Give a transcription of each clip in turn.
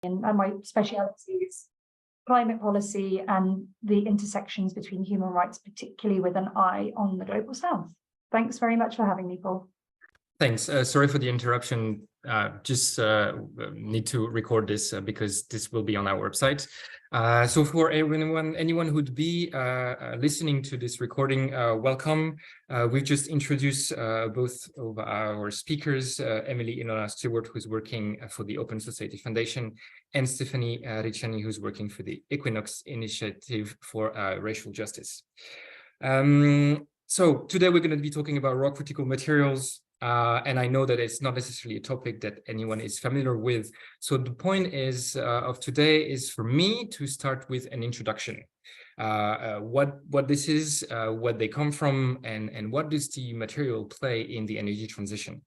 and my speciality is climate policy and the intersections between human rights, particularly with an eye on the global south. Thanks very much for having me, Paul. Thanks. Sorry for the interruption. Just need to record this because this will be on our website. So for anyone who'd be listening to this recording, welcome. We've just introduced both of our speakers, Emily Inola Stewart, who's working for the Open Society Foundation, and Stephanie Ricciani, who's working for the Equinox Initiative for Racial Justice. So today we're going to be talking about raw critical materials. And I know that it's not necessarily a topic that anyone is familiar with. So the point is of today is for me to start with an introduction. What this is, what they come from, and what does the material play in the energy transition.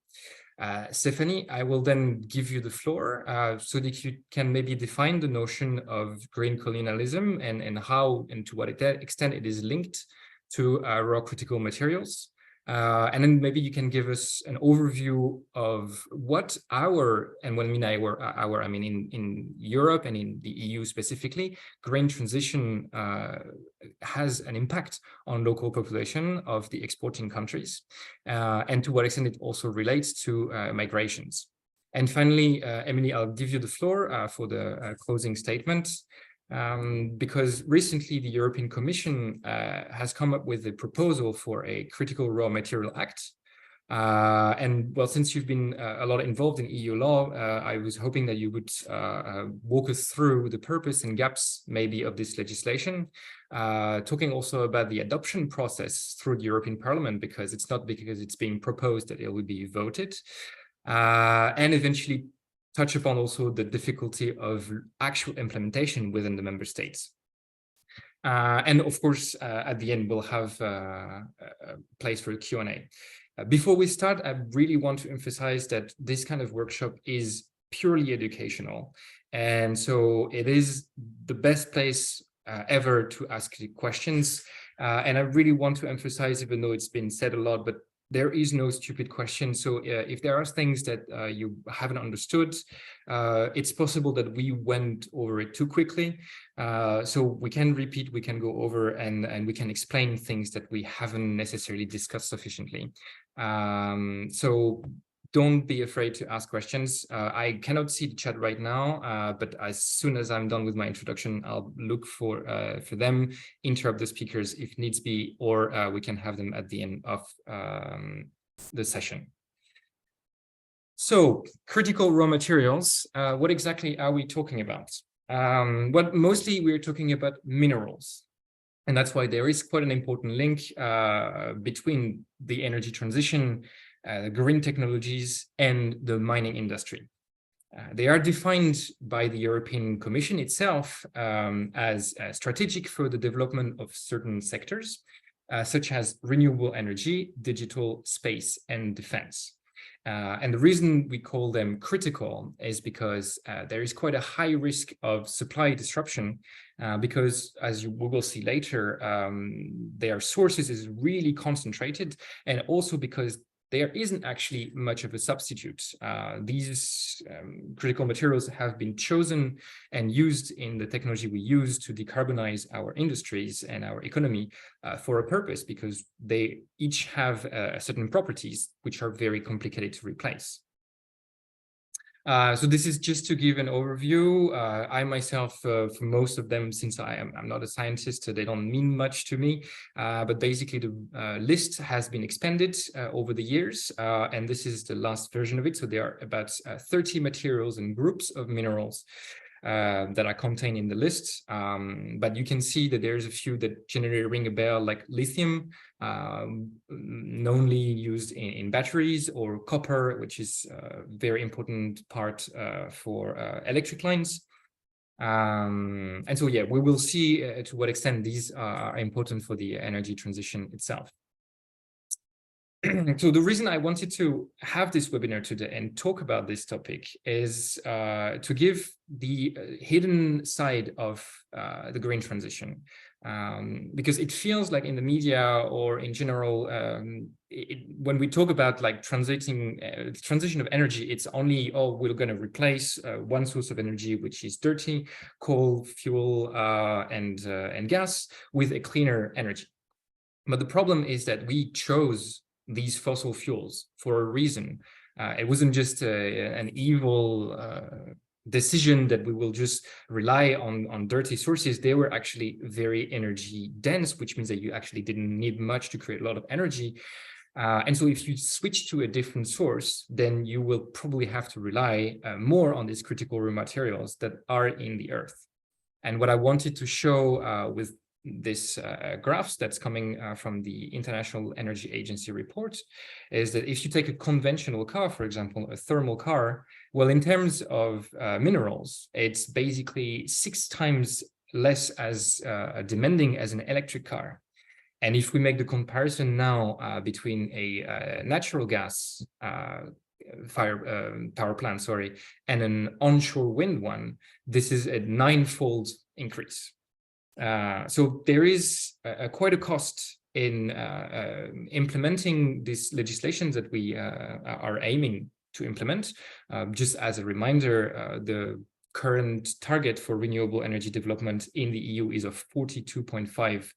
Stephanie, I will then give you the floor so that you can maybe define the notion of green colonialism and how and to what extent it is linked to raw critical materials. And then maybe you can give us an overview of what our, and when I mean our, I mean in Europe and in the EU specifically, green transition has an impact on local population of the exporting countries, and to what extent it also relates to migrations. And finally, Emily, I'll give you the floor for the closing statement. Because recently the European Commission has come up with a proposal for a Critical Raw Material Act. And well, since you've been a lot involved in EU law, I was hoping that you would walk us through the purpose and gaps maybe of this legislation, talking also about the adoption process through the European Parliament, because it's not because it's being proposed that it will be voted, and eventually touch upon also the difficulty of actual implementation within the member states. And of course, at the end, we'll have a place for Q&A. Before we start, I really want to emphasize that this kind of workshop is purely educational. And so it is the best place ever to ask questions. And I really want to emphasize, even though it's been said a lot, but there is no stupid question. So if there are things that you haven't understood, it's possible that we went over it too quickly. So we can repeat, we can go over, and we can explain things that we haven't necessarily discussed sufficiently. So don't be afraid to ask questions. I cannot see the chat right now, but as soon as I'm done with my introduction, I'll look for them, interrupt the speakers if needs be, or we can have them at the end of the session. So, critical raw materials, what exactly are we talking about? Well, mostly we're talking about minerals. And that's why there is quite an important link between the energy transition, green technologies, and the mining industry. They are defined by the European Commission itself as strategic for the development of certain sectors, such as renewable energy, digital, space, and defense. And the reason we call them critical is because there is quite a high risk of supply disruption because, as we will see later, their sources is really concentrated, and also because there isn't actually much of a substitute. These critical materials have been chosen and used in the technology we use to decarbonize our industries and our economy for a purpose, because they each have certain properties which are very complicated to replace. So this is just to give an overview. I myself, for most of them, since I'm not a scientist, they don't mean much to me. But basically, the list has been expanded over the years, and this is the last version of it. So there are about 30 materials and groups of minerals that are contained in the list. But you can see that there's a few that generally ring a bell, like lithium, knownly used in batteries, or copper, which is a very important part for electric lines. And so, yeah, we will see to what extent these are important for the energy transition itself. So the reason I wanted to have this webinar today and talk about this topic is to give the hidden side of the green transition, Because it feels like in the media or in general, when we talk about like transition of energy, it's only, oh, we're going to replace one source of energy, which is dirty, coal, fuel, and gas, with a cleaner energy. But the problem is that we chose these fossil fuels for a reason. It wasn't just an evil decision that we will just rely on dirty sources. They were actually very energy dense, which means that you actually didn't need much to create a lot of energy. And so if you switch to a different source, then you will probably have to rely more on these critical raw materials that are in the earth. And what I wanted to show with this graphs that's coming from the International Energy Agency report is that if you take a conventional car, for example, a thermal car, well, in terms of minerals, it's basically 6 times less as demanding as an electric car. And if we make the comparison now between a natural gas power plant, and an onshore wind one, this is a 9-fold increase. So there is quite a cost in implementing these legislations that we are aiming to implement. Just as a reminder, the current target for renewable energy development in the EU is of 42.5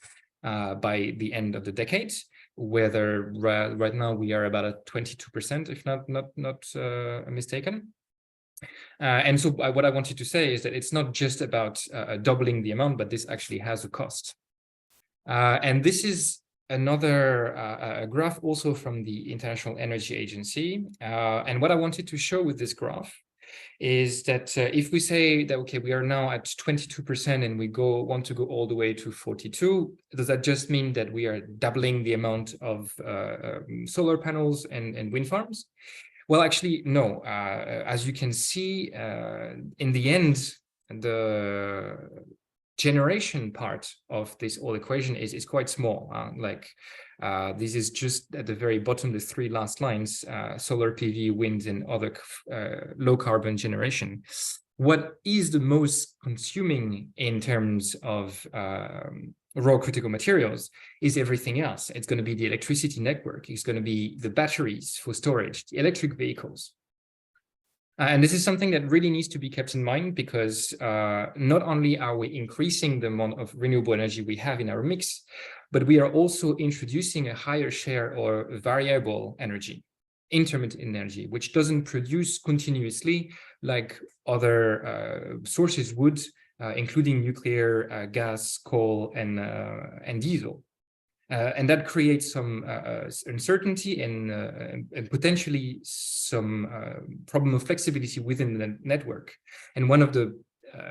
by the end of the decade, whether right now we are about at 22%, if not mistaken. And so what I wanted to say is that it's not just about doubling the amount, but this actually has a cost. And this is another graph also from the International Energy Agency. And what I wanted to show with this graph is that if we say that, okay, we are now at 22% and we want to go all the way to 42, does that just mean that we are doubling the amount of solar panels and wind farms? Well, actually, no. As you can see, in the end, the generation part of this whole equation is quite small. This is just at the very bottom, the 3 last lines, solar PV, wind, and other low carbon generation. What is the most consuming in terms of raw critical materials is everything else. It's going to be the electricity network. It's going to be the batteries for storage, the electric vehicles. And this is something that really needs to be kept in mind, because not only are we increasing the amount of renewable energy we have in our mix, but we are also introducing a higher share or variable energy, intermittent energy, which doesn't produce continuously like other sources would, including nuclear, gas, coal, and diesel. And that creates some uncertainty and potentially some problem of flexibility within the network. And one of the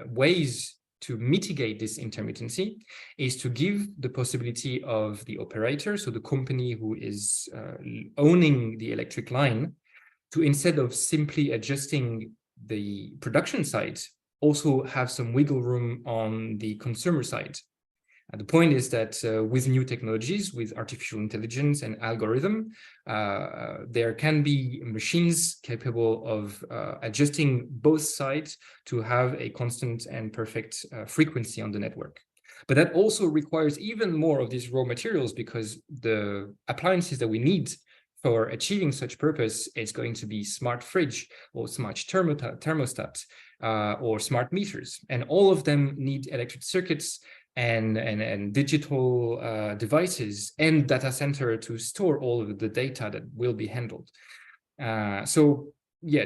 ways to mitigate this intermittency is to give the possibility of the operator, so the company who is owning the electric line, to, instead of simply adjusting the production side, also have some wiggle room on the consumer side. The point is that with new technologies, with artificial intelligence and algorithm, there can be machines capable of adjusting both sides to have a constant and perfect frequency on the network. But that also requires even more of these raw materials, because the appliances that we need for achieving such purpose is going to be smart fridge or smart thermostat or smart meters. And all of them need electric circuits and digital devices and data center to store all of the data that will be handled. So yeah,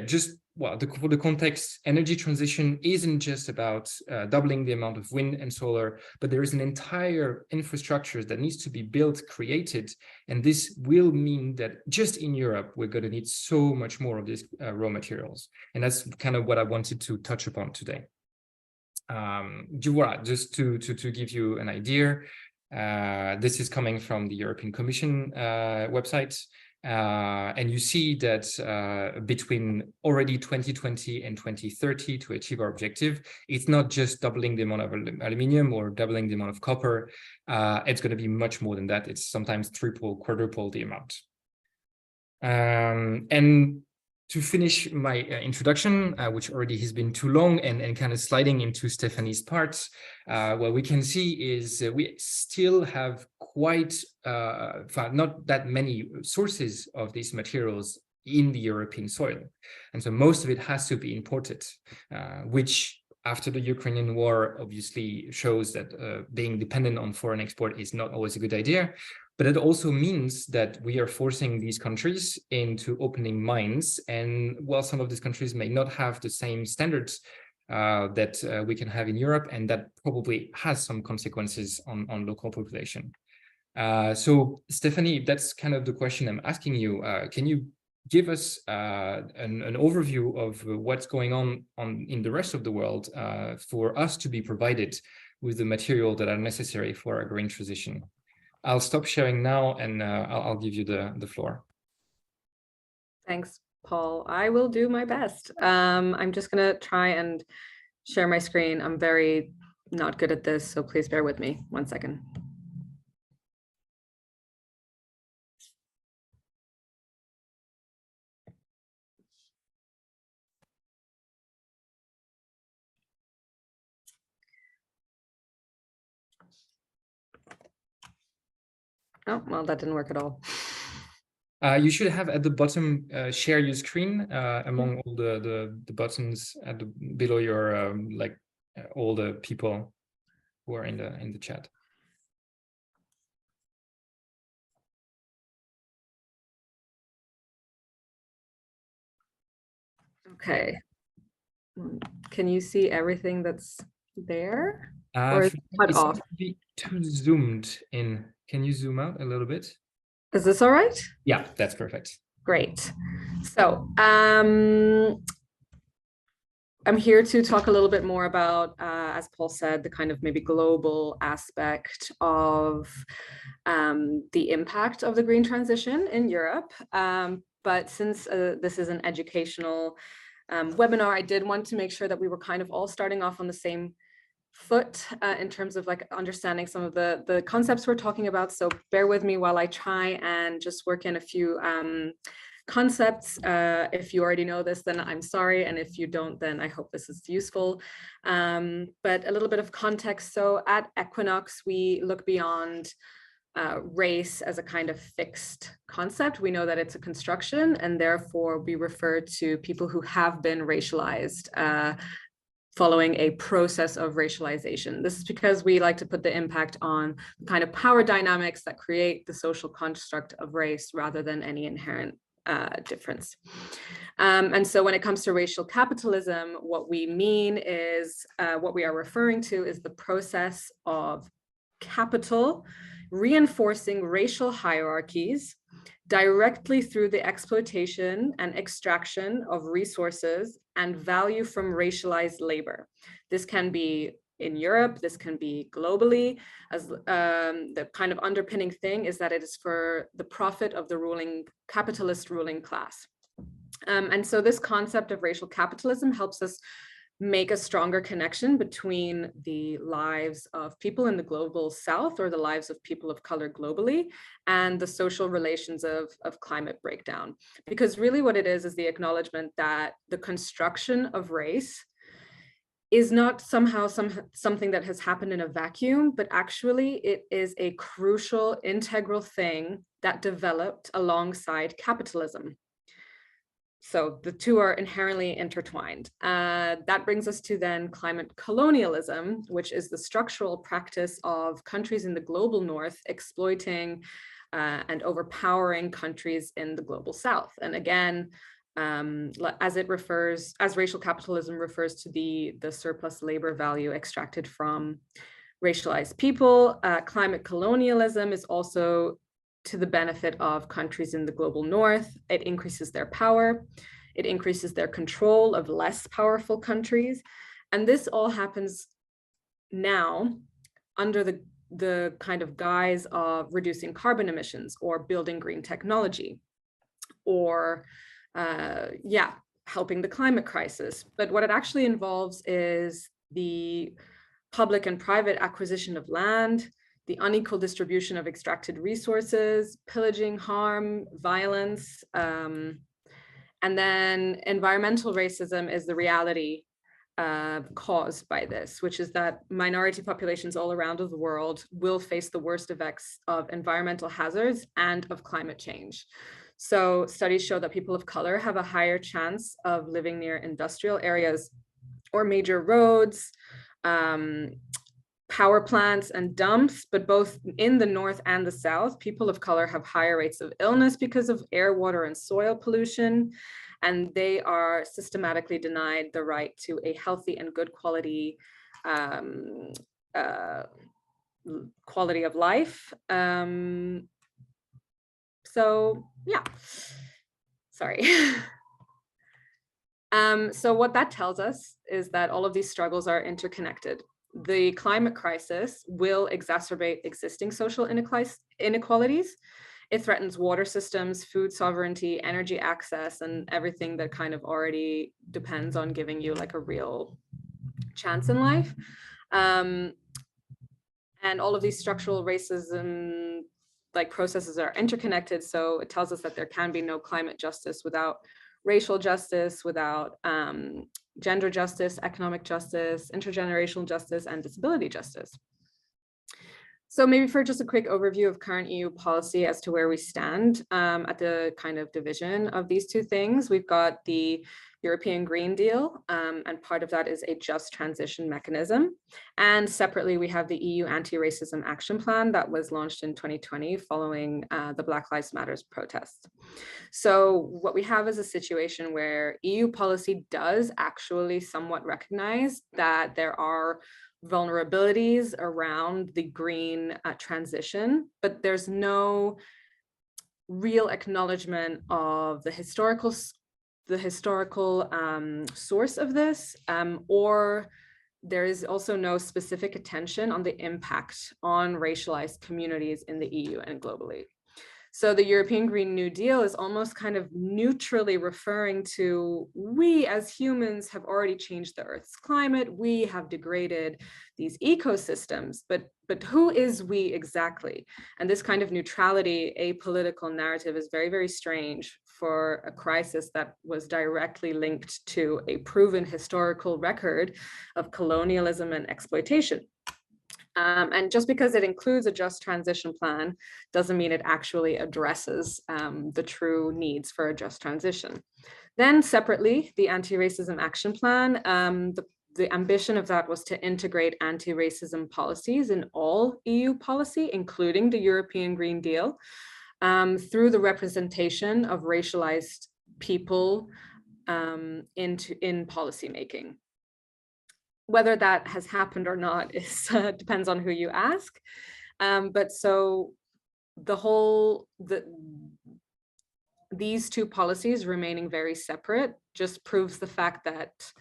for the context, energy transition isn't just about doubling the amount of wind and solar, but there is an entire infrastructure that needs to be built, created, and this will mean that just in Europe, we're going to need so much more of these raw materials. And that's kind of what I wanted to touch upon today. Just to give you an idea, this is coming from the European Commission website, and you see that between already 2020 and 2030, to achieve our objective, it's not just doubling the amount of aluminium or doubling the amount of copper. It's going to be much more than that. It's sometimes triple, quadruple the amount. And to finish my introduction, which already has been too long, and kind of sliding into Stephanie's parts, what we can see is we still have quite not that many sources of these materials in the European soil. And so most of it has to be imported, which after the Ukrainian war obviously shows that being dependent on foreign export is not always a good idea. But it also means that we are forcing these countries into opening mines. And while some of these countries may not have the same standards that we can have in Europe, and that probably has some consequences on local population. So Stephanie, that's kind of the question I'm asking you. Can you give us an overview of what's going on in the rest of the world for us to be provided with the material that are necessary for a green transition? I'll stop sharing now, and I'll give you the floor. Thanks, Paul. I will do my best. I'm just going to try and share my screen. I'm very not good at this, so please bear with me 1 second. Oh, well, that didn't work at all. You should have at the bottom share your screen among all the buttons at below your all the people who are in the chat. Okay. Can you see everything that's there? Or is it cut off? Too zoomed in. Can you zoom out a little bit? Is this all right? Yeah, that's perfect. Great. So I'm here to talk a little bit more about, as Paul said, the kind of maybe global aspect of the impact of the green transition in Europe. But since this is an educational webinar, I did want to make sure that we were kind of all starting off on the same foot in terms of like understanding some of the concepts we're talking about. So bear with me while I try and just work in a few concepts. If you already know this, then I'm sorry. And if you don't, then I hope this is useful. But a little bit of context. So at Equinox, we look beyond race as a kind of fixed concept. We know that it's a construction, and therefore we refer to people who have been racialized following a process of racialization. This is because we like to put the impact on the kind of power dynamics that create the social construct of race rather than any inherent difference. And so when it comes to racial capitalism, what we mean is, what we are referring to is the process of capital reinforcing racial hierarchies directly through the exploitation and extraction of resources and value from racialized labor. This can be in Europe, this can be globally, as the kind of underpinning thing is that it is for the profit of the capitalist ruling class. And so this concept of racial capitalism helps us make a stronger connection between the lives of people in the global south, or the lives of people of color globally, and the social relations of climate breakdown. Because really what it is the acknowledgement that the construction of race is not somehow something that has happened in a vacuum, but actually it is a crucial, integral thing that developed alongside capitalism. So the two are inherently intertwined. That brings us to then climate colonialism, which is the structural practice of countries in the global north exploiting and overpowering countries in the global south. And again, as racial capitalism refers to the surplus labor value extracted from racialized people, climate colonialism is also to the benefit of countries in the global north. It increases their power, it increases their control of less powerful countries. And this all happens now under the kind of guise of reducing carbon emissions or building green technology, or helping the climate crisis. But what it actually involves is the public and private acquisition of land, the unequal distribution of extracted resources, pillaging, harm, violence, And then environmental racism is the reality caused by this, which is that minority populations all around the world will face the worst effects of environmental hazards and of climate change. So studies show that people of color have a higher chance of living near industrial areas or major roads, power plants and dumps, but both in the North and the South, people of color have higher rates of illness because of air, water, and soil pollution, and they are systematically denied the right to a healthy and good quality quality of life. So yeah, sorry. So what that tells us is that all of these struggles are interconnected. The climate crisis will exacerbate existing social inequalities. It threatens water systems, food sovereignty, energy access, and everything that kind of already depends on giving you like a real chance in life. And all of these structural racism like processes are interconnected. So it tells us that there can be no climate justice without racial justice, without gender justice, economic justice, intergenerational justice, and disability justice. So maybe for just a quick overview of current EU policy as to where we stand at the kind of division of these two things, we've got the European Green Deal, and part of that is a just transition mechanism. And separately, we have the EU Anti-Racism Action Plan that was launched in 2020 following the Black Lives Matter protests. So what we have is a situation where EU policy does actually somewhat recognize that there are vulnerabilities around the green transition, but there's no real acknowledgement of the historical source of this, or there is also no specific attention on the impact on racialized communities in the EU and globally. So the European Green New Deal is almost kind of neutrally referring to, we as humans have already changed the Earth's climate, we have degraded these ecosystems, but who is we exactly? And this kind of neutrality, apolitical narrative is very, very strange for a crisis that was directly linked to a proven historical record of colonialism and exploitation. And just because it includes a just transition plan doesn't mean it actually addresses the true needs for a just transition. Then separately, the Anti-Racism Action Plan, the ambition of that was to integrate anti-racism policies in all EU policy, including the European Green Deal, through the representation of racialized people in policymaking. Whether that has happened or not is depends on who you ask. But so these two policies remaining very separate just proves the fact that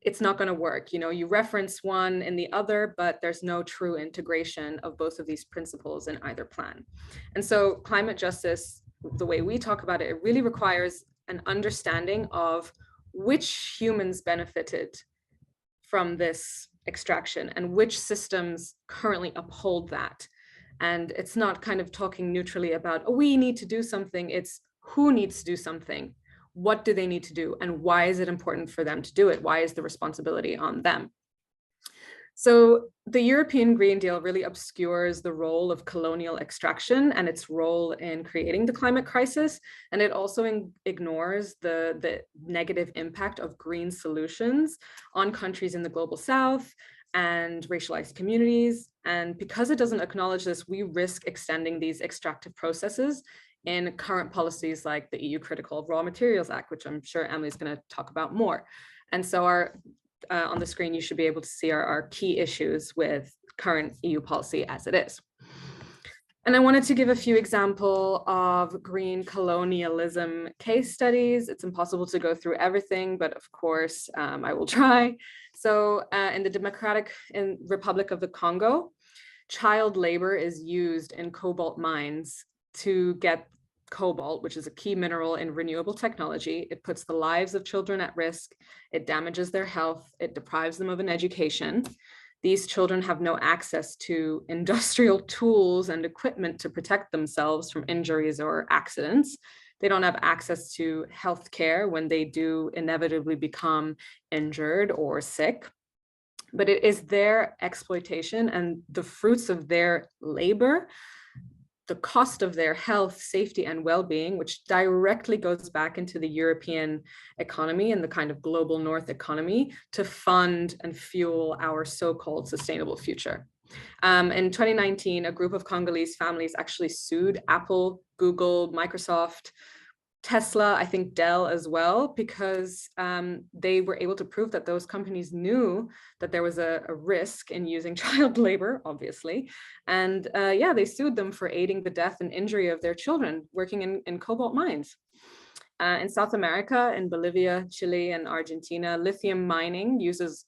it's not going to work. You know, you reference one in the other, but there's no true integration of both of these principles in either plan. And so climate justice, the way we talk about it, it really requires an understanding of which humans benefited from this extraction and which systems currently uphold that. And it's not kind of talking neutrally about, oh, we need to do something. It's who needs to do something, what do they need to do, and why is it important for them to do it? Why is the responsibility on them? So the European Green Deal really obscures the role of colonial extraction and its role in creating the climate crisis. And it also ignores the negative impact of green solutions on countries in the global South and racialized communities. And because it doesn't acknowledge this, we risk extending these extractive processes in current policies like the EU Critical Raw Materials Act, which I'm sure Emily's going to talk about more. And so on the screen, you should be able to see our key issues with current EU policy as it is. And I wanted to give a few examples of green colonialism case studies. It's impossible to go through everything, but of course, I will try. So in the Republic of the Congo, child labor is used in cobalt mines to get cobalt, which is a key mineral in renewable technology. It puts the lives of children at risk. It damages their health. It deprives them of an education. These children have no access to industrial tools and equipment to protect themselves from injuries or accidents. They don't have access to healthcare when they do inevitably become injured or sick. But it is their exploitation and the fruits of their labor, the cost of their health, safety, and well-being, which directly goes back into the European economy and the kind of global North economy to fund and fuel our so-called sustainable future. In 2019, a group of Congolese families actually sued Apple, Google, Microsoft, Tesla, I think Dell as well, because they were able to prove that those companies knew that there was a risk in using child labor, obviously. And yeah, they sued them for aiding the death and injury of their children working in cobalt mines. In South America, in Bolivia, Chile, and Argentina, lithium mining uses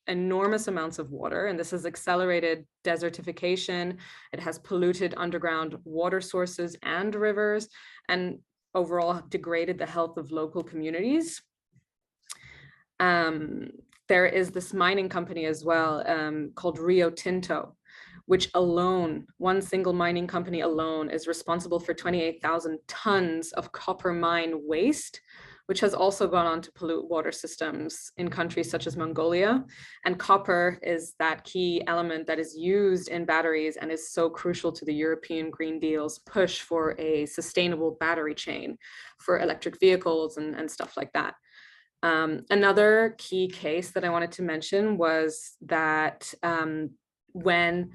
enormous amounts of water, and this has accelerated desertification. It has polluted underground water sources and rivers, and overall degraded the health of local communities. There is this mining company as well called Rio Tinto, which alone, one single mining company alone, is responsible for 28,000 tons of copper mine waste, which has also gone on to pollute water systems in countries such as Mongolia. And copper is that key element that is used in batteries and is so crucial to the European Green Deal's push for a sustainable battery chain for electric vehicles and stuff like that. Another key case that I wanted to mention was that when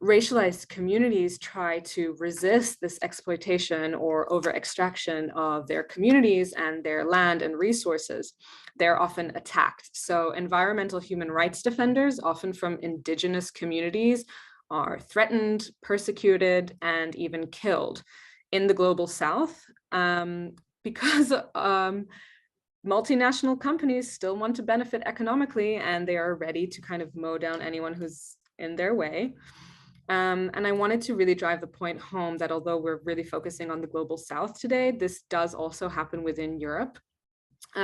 racialized communities try to resist this exploitation or over extraction of their communities and their land and resources, they're often attacked. So environmental human rights defenders, often from indigenous communities, are threatened, persecuted, and even killed in the global South because multinational companies still want to benefit economically, and they are ready to kind of mow down anyone who's in their way. And I wanted to really drive the point home that although we're really focusing on the global South today, this does also happen within Europe.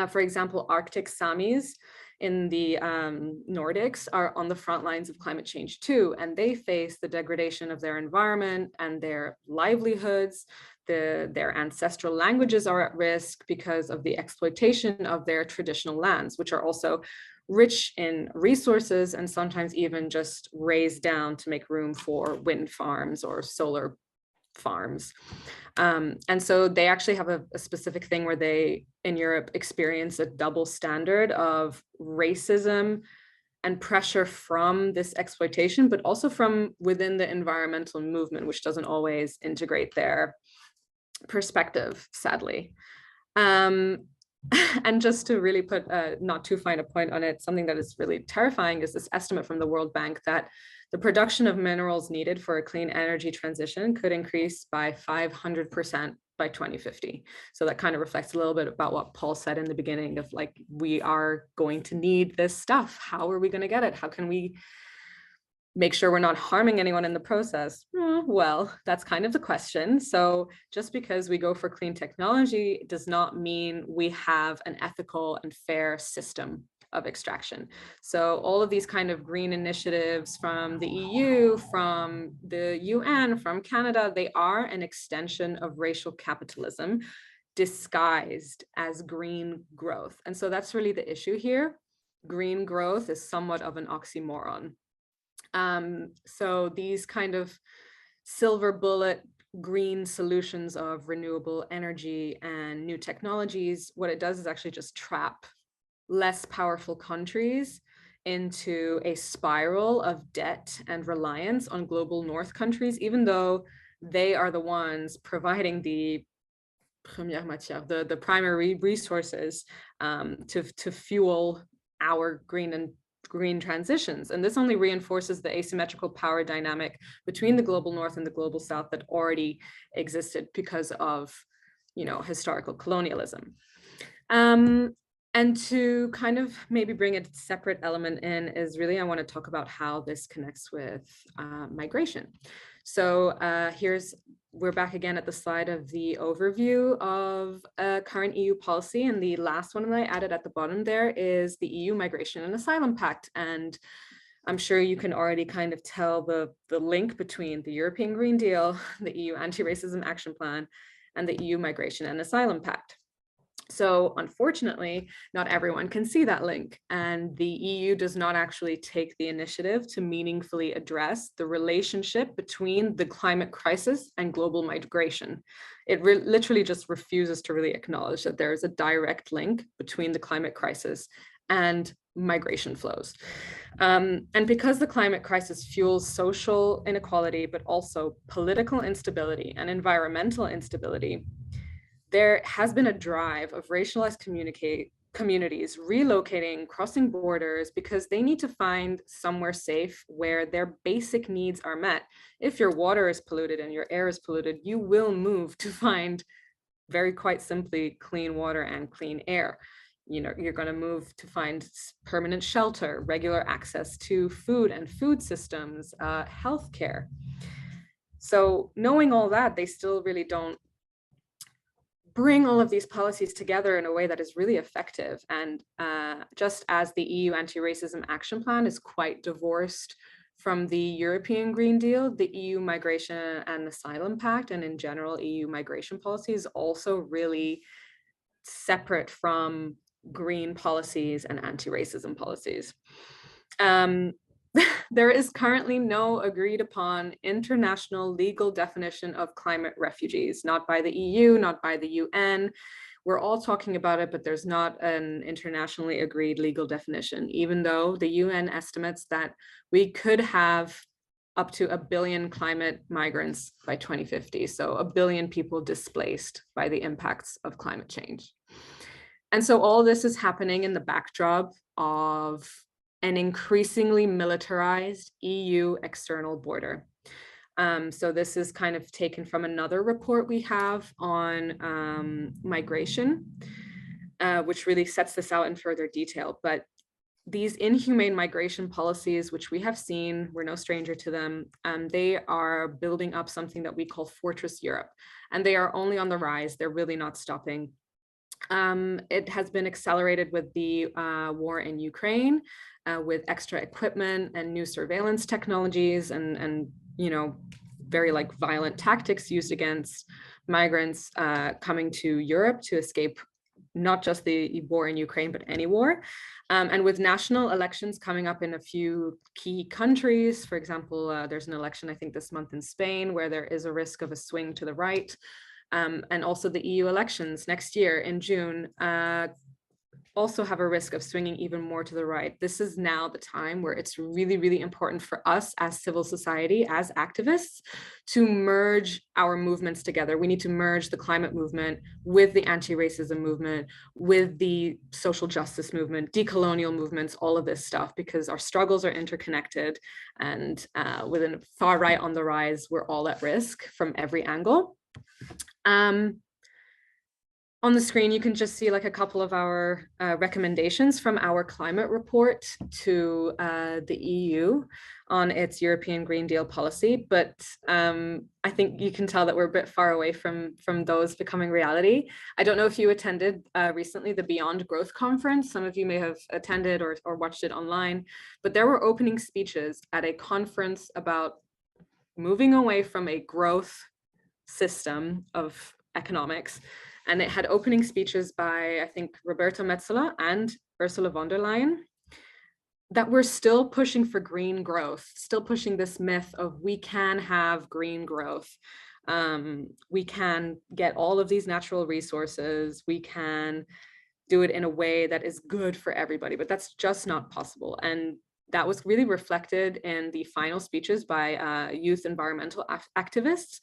For example, Arctic Samis in the Nordics are on the front lines of climate change too, and they face the degradation of their environment and their livelihoods. Their ancestral languages are at risk because of the exploitation of their traditional lands, which are also rich in resources and sometimes even just raised down to make room for wind farms or solar farms. And so they actually have a specific thing where they, in Europe, experience a double standard of racism and pressure from this exploitation, but also from within the environmental movement, which doesn't always integrate their perspective, sadly. And just to really put not too fine a point on it, something that is really terrifying is this estimate from the World Bank that the production of minerals needed for a clean energy transition could increase by 500% by 2050. So that kind of reflects a little bit about what Paul said in the beginning of like, we are going to need this stuff. How are we going to get it? How can we make sure we're not harming anyone in the process? Well, that's kind of the question. So just because we go for clean technology does not mean we have an ethical and fair system of extraction. So all of these kind of green initiatives from the EU, from the UN, from Canada, they are an extension of racial capitalism disguised as green growth. And so that's really the issue here. Green growth is somewhat of an oxymoron. So these kind of silver bullet green solutions of renewable energy and new technologies, what it does is actually just trap less powerful countries into a spiral of debt and reliance on global North countries, even though they are the ones providing the primary resources to fuel our green transitions. And this only reinforces the asymmetrical power dynamic between the global North and the global South that already existed because of, historical colonialism. And to kind of maybe bring a separate element in is really, I want to talk about how this connects with migration. So we're back again at the slide of the overview of current EU policy. And the last one that I added at the bottom there is the EU Migration and Asylum Pact. And I'm sure you can already kind of tell the link between the European Green Deal, the EU Anti-Racism Action Plan, and the EU Migration and Asylum Pact. So unfortunately, not everyone can see that link, and the EU does not actually take the initiative to meaningfully address the relationship between the climate crisis and global migration. It literally just refuses to really acknowledge that there is a direct link between the climate crisis and migration flows. And because the climate crisis fuels social inequality, but also political instability and environmental instability, there has been a drive of racialized communities relocating, crossing borders, because they need to find somewhere safe where their basic needs are met. If your water is polluted and your air is polluted, you will move to find, very quite simply, clean water and clean air. You know, you're going to move to find permanent shelter, regular access to food and food systems, healthcare. So knowing all that, they still really don't bring all of these policies together in a way that is really effective. And just as the EU Anti-Racism Action Plan is quite divorced from the European Green Deal, the EU Migration and Asylum Pact, and in general, EU migration policy is also really separate from green policies and anti-racism policies. There is currently no agreed upon international legal definition of climate refugees, not by the EU, not by the UN. We're all talking about it, but there's not an internationally agreed legal definition, even though the UN estimates that we could have up to 1 billion climate migrants by 2050. So 1 billion people displaced by the impacts of climate change. And so all this is happening in the backdrop of an increasingly militarized EU external border. So this is kind of taken from another report we have on migration, which really sets this out in further detail. But these inhumane migration policies, which we have seen, we're no stranger to them, they are building up something that we call Fortress Europe, and they are only on the rise. They're really not stopping. It has been accelerated with the war in Ukraine, with extra equipment and new surveillance technologies and you know, very like violent tactics used against migrants coming to Europe to escape not just the war in Ukraine, but any war. And with national elections coming up in a few key countries, for example, there's an election, I think this month in Spain, where there is a risk of a swing to the right. And also the EU elections next year in June also have a risk of swinging even more to the right. This is now the time where it's really, really important for us as civil society, as activists, to merge our movements together. We need to merge the climate movement with the anti-racism movement, with the social justice movement, decolonial movements, all of this stuff, because our struggles are interconnected, and with a far right on the rise, we're all at risk from every angle. On the screen, you can just see like a couple of our recommendations from our climate report to the EU on its European Green Deal policy. But I think you can tell that we're a bit far away from those becoming reality. I don't know if you attended recently the Beyond Growth Conference. Some of you may have attended or watched it online, but there were opening speeches at a conference about moving away from a growth system of economics. And it had opening speeches by, I think, Roberta Metsola and Ursula von der Leyen, that we're still pushing for green growth, still pushing this myth of we can have green growth. We can get all of these natural resources. We can do it in a way that is good for everybody, but that's just not possible. And that was really reflected in the final speeches by youth environmental activists,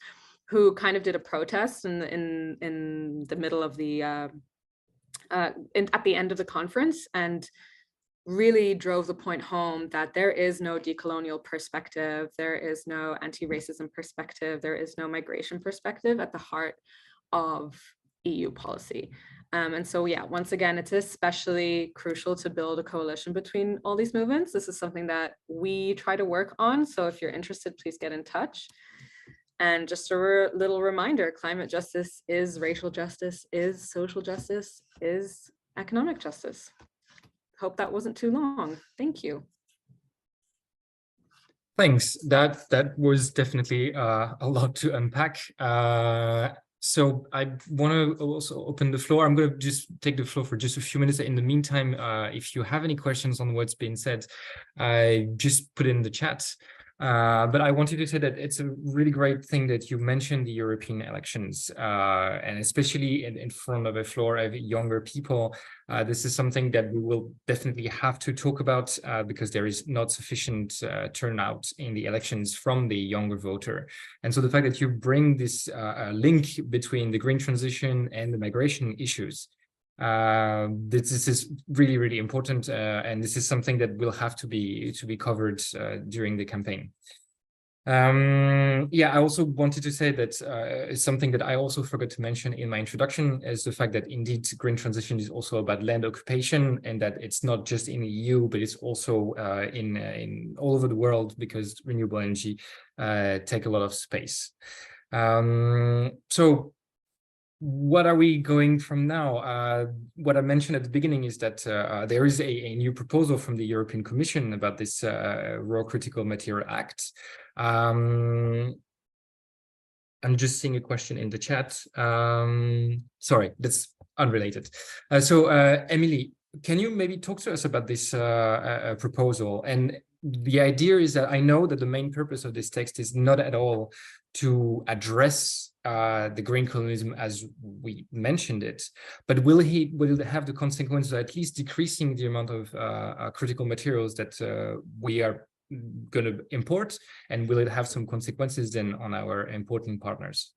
who kind of did a protest in the middle of the at the end of the conference, and really drove the point home that there is no decolonial perspective, there is no anti-racism perspective, there is no migration perspective at the heart of EU policy. And so, yeah, once again, it's especially crucial to build a coalition between all these movements. This is something that we try to work on. So if you're interested, please get in touch. And just a little reminder, climate justice is racial justice, is social justice, is economic justice. Hope that wasn't too long. Thank you. Thanks. That was definitely a lot to unpack. So I want to also open the floor. I'm going to just take the floor for just a few minutes. In the meantime, if you have any questions on what's been said, I just put it in the chat. But I wanted to say that it's a really great thing that you mentioned the European elections, and especially in front of a floor of younger people. This is something that we will definitely have to talk about because there is not sufficient turnout in the elections from the younger voter. And so the fact that you bring this link between the green transition and the migration issues, this is really, really important, and this is something that will have to be covered during the campaign. Yeah, I also wanted to say that something that I also forgot to mention in my introduction is the fact that indeed green transition is also about land occupation, and that it's not just in the EU, but it's also in all over the world, because renewable energy take a lot of space. So what are we going from now? What I mentioned at the beginning is that there is a new proposal from the European Commission about this Raw Critical Material Act. I'm just seeing a question in the chat. Sorry, that's unrelated. Emily, can you maybe talk to us about this proposal? And the idea is that I know that the main purpose of this text is not at all to address the green colonialism as we mentioned it, but will it have the consequence of at least decreasing the amount of critical materials that we are going to import, and will it have some consequences then on our important partners?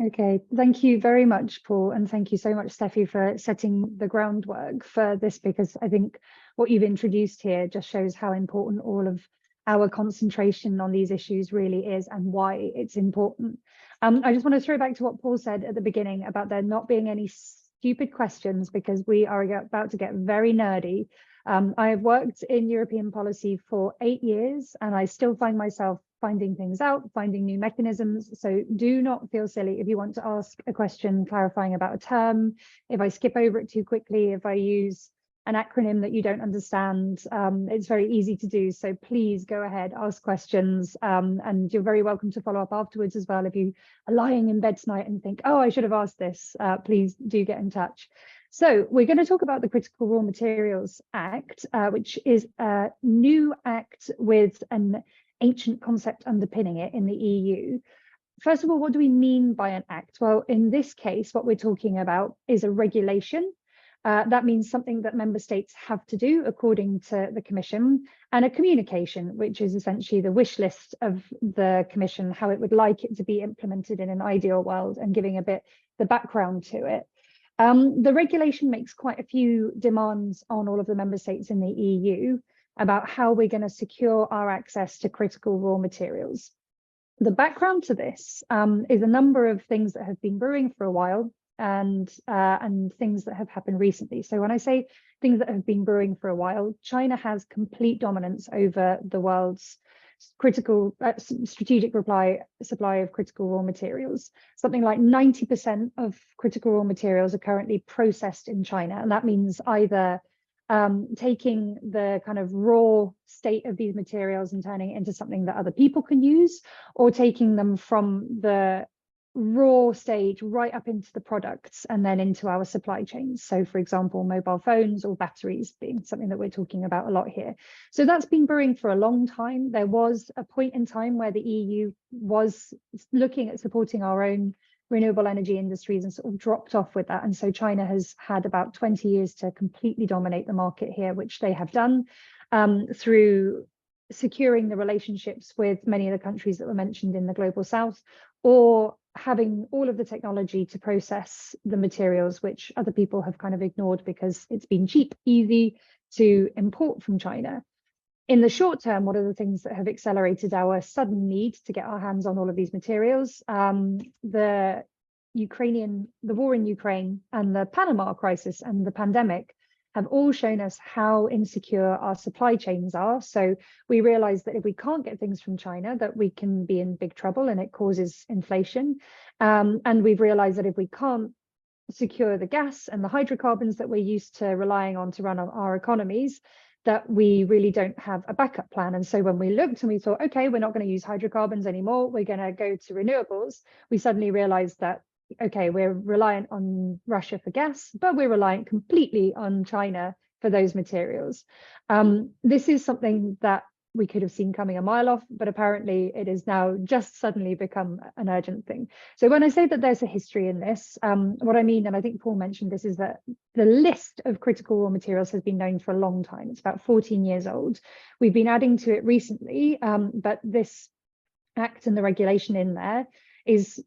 Okay, thank you very much, Paul, and thank you so much, Steffi, for setting the groundwork for this, because I think what you've introduced here just shows how important all of our concentration on these issues really is and why it's important. I just want to throw back to what Paul said at the beginning about there not being any stupid questions, because we are about to get very nerdy. I have worked in European policy for 8 years, and I still find myself finding things out, finding new mechanisms. So do not feel silly if you want to ask a question clarifying about a term, if I skip over it too quickly, if I use an acronym that you don't understand, it's very easy to do. So please go ahead, ask questions, and you're very welcome to follow up afterwards as well. If you are lying in bed tonight and think, oh, I should have asked this, please do get in touch. So we're going to talk about the Critical Raw Materials Act, which is a new act with an ancient concept underpinning it in the EU. First of all, what do we mean by an act? Well, in this case, what we're talking about is a regulation. That means something that member states have to do according to the Commission, and a communication, which is essentially the wish list of the Commission, how it would like it to be implemented in an ideal world, and giving a bit the background to it. The regulation makes quite a few demands on all of the member states in the EU about how we're going to secure our access to critical raw materials. The background to this is a number of things that have been brewing for a while, and things that have happened recently. So when I say things that have been brewing for a while, China has complete dominance over the world's critical strategic supply of critical raw materials. Something like 90% of critical raw materials are currently processed in China, and that means either taking the kind of raw state of these materials and turning it into something that other people can use, or taking them from the raw stage right up into the products and then into our supply chains. So for example, mobile phones or batteries being something that we're talking about a lot here. So that's been brewing for a long time. There was a point in time where the EU was looking at supporting our own renewable energy industries and sort of dropped off with that. And so China has had about 20 years to completely dominate the market here, which they have done through securing the relationships with many of the countries that were mentioned in the Global South, or having all of the technology to process the materials, which other people have kind of ignored because it's been cheap, easy to import from China. In the short term, what are the things that have accelerated our sudden need to get our hands on all of these materials? The war in Ukraine and the Panama crisis and the pandemic have all shown us how insecure our supply chains are. So we realize that if we can't get things from China, that we can be in big trouble, and it causes inflation. And we've realized that if we can't secure the gas and the hydrocarbons that we're used to relying on to run our economies, that we really don't have a backup plan. And so when we looked and we thought, okay, we're not going to use hydrocarbons anymore, we're going to go to renewables, we suddenly realized that, okay, we're reliant on Russia for gas, but we're reliant completely on China for those materials. This is something that we could have seen coming a mile off, but apparently it has now just suddenly become an urgent thing. So when I say that there's a history in this, what I mean, and I think Paul mentioned this, is that the list of critical raw materials has been known for a long time. It's about 14 years old. We've been adding to it recently, but this act and the regulation in there is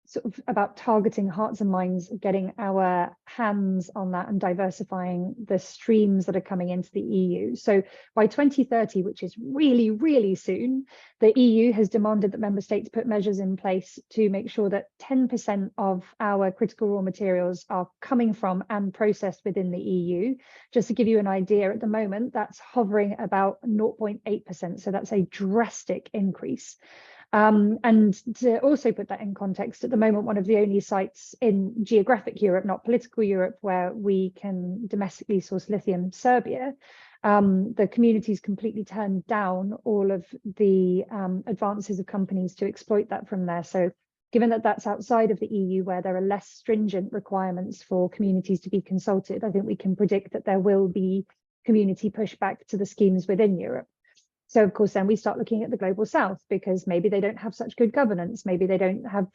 sort of about targeting hearts and minds, getting our hands on that and diversifying the streams that are coming into the EU. So by 2030, which is really, really soon, the EU has demanded that member states put measures in place to make sure that 10% of our critical raw materials are coming from and processed within the EU. Just to give you an idea, at the moment, that's hovering about 0.8%. So that's a drastic increase. And to also put that in context, at the moment, one of the only sites in geographic Europe, not political Europe, where we can domestically source lithium, Serbia, the community's completely turned down all of the advances of companies to exploit that from there. So given that that's outside of the EU, where there are less stringent requirements for communities to be consulted, I think we can predict that there will be community pushback to the schemes within Europe. So, of course, then we start looking at the global south, because maybe they don't have such good governance, maybe they don't have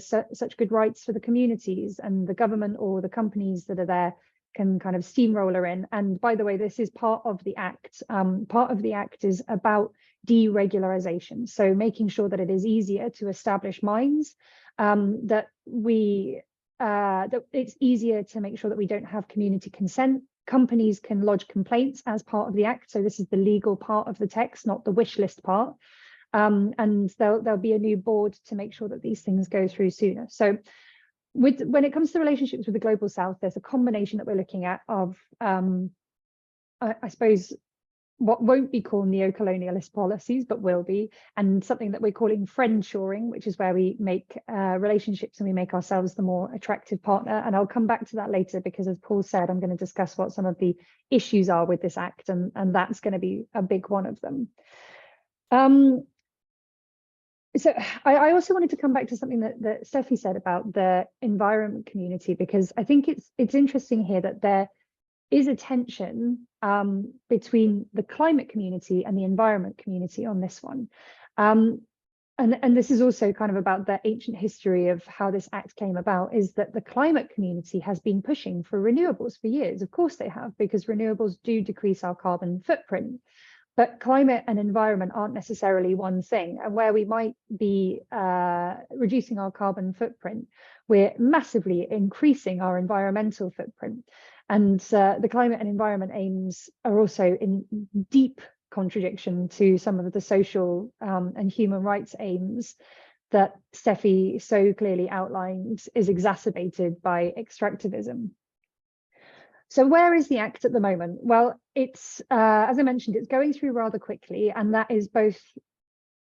such good rights for the communities, and the government or the companies that are there can kind of steamroller in. And by the way, this is part of the act. Part of the act is about deregularization. So making sure that it is easier to establish mines, that it's easier to make sure that we don't have community consent. Companies can lodge complaints as part of the act. So this is the legal part of the text, not the wish list part. And there'll be a new board to make sure that these things go through sooner. So when it comes to relationships with the global south, there's a combination that we're looking at of, I suppose, what won't be called neo-colonialist policies, but will be, and something that we're calling friend-shoring, which is where we make relationships and we make ourselves the more attractive partner. And I'll come back to that later, because as Paul said, I'm going to discuss what some of the issues are with this act, and that's going to be a big one of them. So I also wanted to come back to something that Steffi said about the environment community, because I think it's interesting here that there is a tension between the climate community and the environment community on this one. And this is also kind of about the ancient history of how this act came about, is that the climate community has been pushing for renewables for years. Of course they have, because renewables do decrease our carbon footprint. But climate and environment aren't necessarily one thing. And where we might be reducing our carbon footprint, we're massively increasing our environmental footprint. And the climate and environment aims are also in deep contradiction to some of the social and human rights aims that Steffi so clearly outlined is exacerbated by extractivism. So where is the act at the moment? Well, it's, as I mentioned, it's going through rather quickly, and that is both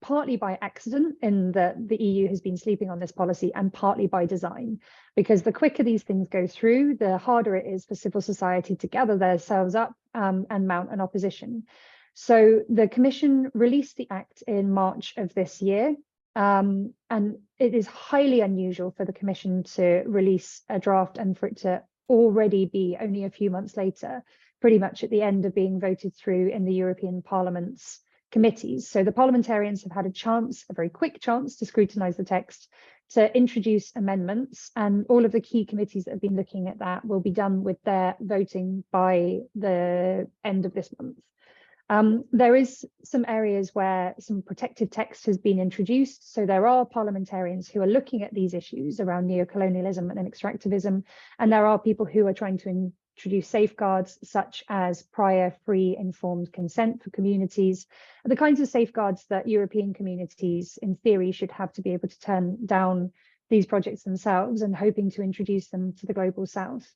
partly by accident, in that the EU has been sleeping on this policy, and partly by design, because the quicker these things go through, the harder it is for civil society to gather themselves up and mount an opposition. So the Commission released the act in March of this year, and it is highly unusual for the Commission to release a draft and for it to already be only a few months later, pretty much at the end of being voted through in the European Parliament's committees. So the parliamentarians have had a chance, a very quick chance, to scrutinise the text, to introduce amendments, and all of the key committees that have been looking at that will be done with their voting by the end of this month. There is some areas where some protective text has been introduced. So there are parliamentarians who are looking at these issues around neocolonialism and extractivism, and there are people who are trying to introduce safeguards such as prior free informed consent for communities, the kinds of safeguards that European communities in theory should have to be able to turn down these projects themselves, and hoping to introduce them to the global south.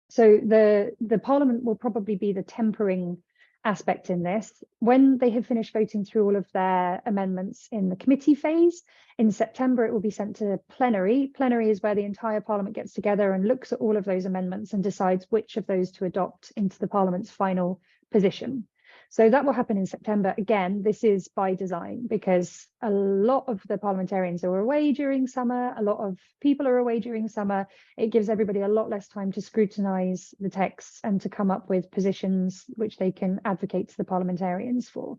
So the Parliament will probably be the tempering aspect in this. When they have finished voting through all of their amendments in the committee phase, in September it will be sent to plenary. Plenary is where the entire Parliament gets together and looks at all of those amendments and decides which of those to adopt into the Parliament's final position. So that will happen in September. Again, this is by design because a lot of the parliamentarians are away during summer. A lot of people are away during summer. It gives everybody a lot less time to scrutinise the texts and to come up with positions which they can advocate to the parliamentarians for.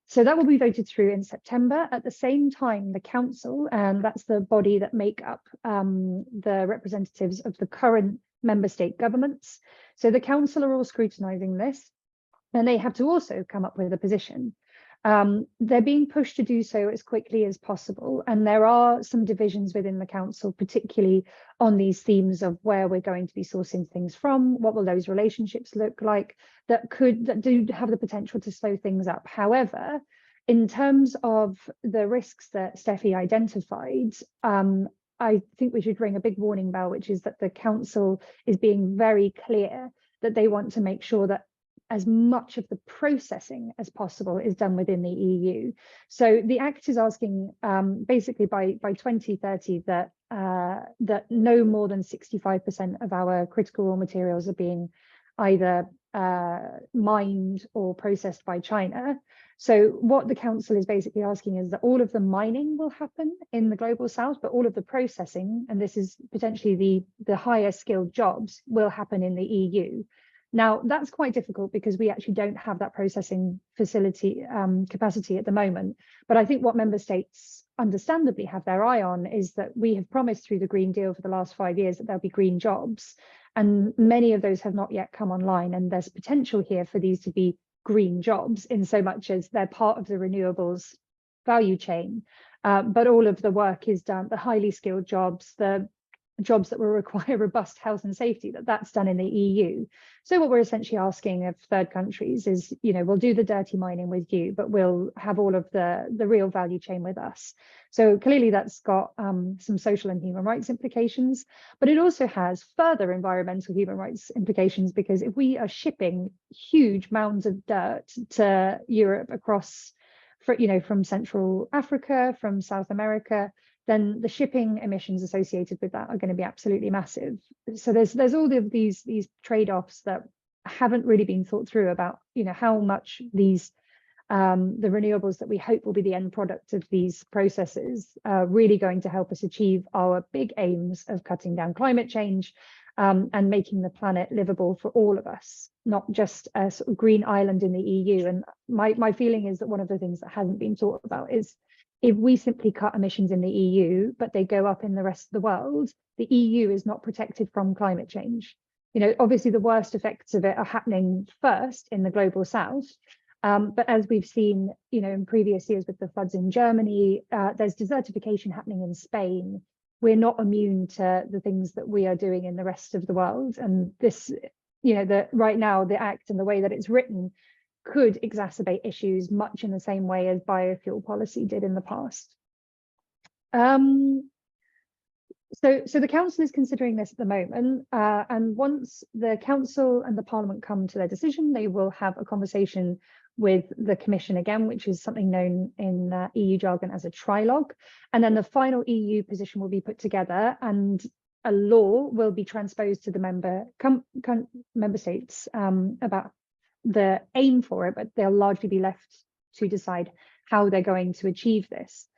So that will be voted through in September. At the same time, the council, and that's the body that make up the representatives of the current member state governments. So the council are all scrutinising this, and they have to also come up with a position. They're being pushed to do so as quickly as possible. And there are some divisions within the council, particularly on these themes of where we're going to be sourcing things from, what will those relationships look like, that do have the potential to slow things up. However, in terms of the risks that Steffi identified, I think we should ring a big warning bell, which is that the council is being very clear that they want to make sure that as much of the processing as possible is done within the EU. So the Act is asking basically by 2030 that no more than 65% of our critical raw materials are being either mined or processed by China. So what the council is basically asking is that all of the mining will happen in the global south, but all of the processing, and this is potentially the higher skilled jobs, will happen in the EU. Now, that's quite difficult because we actually don't have that processing facility capacity at the moment. But I think what member states understandably have their eye on is that we have promised through the Green Deal for the last 5 years that there'll be green jobs. And many of those have not yet come online. And there's potential here for these to be green jobs in so much as they're part of the renewables value chain. But all of the work is done, the highly skilled jobs, the jobs that will require robust health and safety, that's done in the EU. So what we're essentially asking of third countries is, we'll do the dirty mining with you, but we'll have all of the real value chain with us. So clearly that's got some social and human rights implications, but it also has further environmental human rights implications, because if we are shipping huge mounds of dirt to Europe across, from Central Africa, from South America, then the shipping emissions associated with that are going to be absolutely massive. So there's all of these trade-offs that haven't really been thought through about, how much these the renewables that we hope will be the end product of these processes are really going to help us achieve our big aims of cutting down climate change and making the planet livable for all of us, not just a sort of green island in the EU. And my feeling is that one of the things that hasn't been thought about is, if we simply cut emissions in the EU, but they go up in the rest of the world, the EU is not protected from climate change. Obviously the worst effects of it are happening first in the global south. But as we've seen, in previous years with the floods in Germany, there's desertification happening in Spain. We're not immune to the things that we are doing in the rest of the world. And this, right now, the Act and the way that it's written could exacerbate issues much in the same way as biofuel policy did in the past. So the council is considering this at the moment, and once the council and the parliament come to their decision, they will have a conversation with the commission again, which is something known in EU jargon as a trilogue, and then the final EU position will be put together and a law will be transposed to the member states about the aim for it, but they'll largely be left to decide how they're going to achieve this.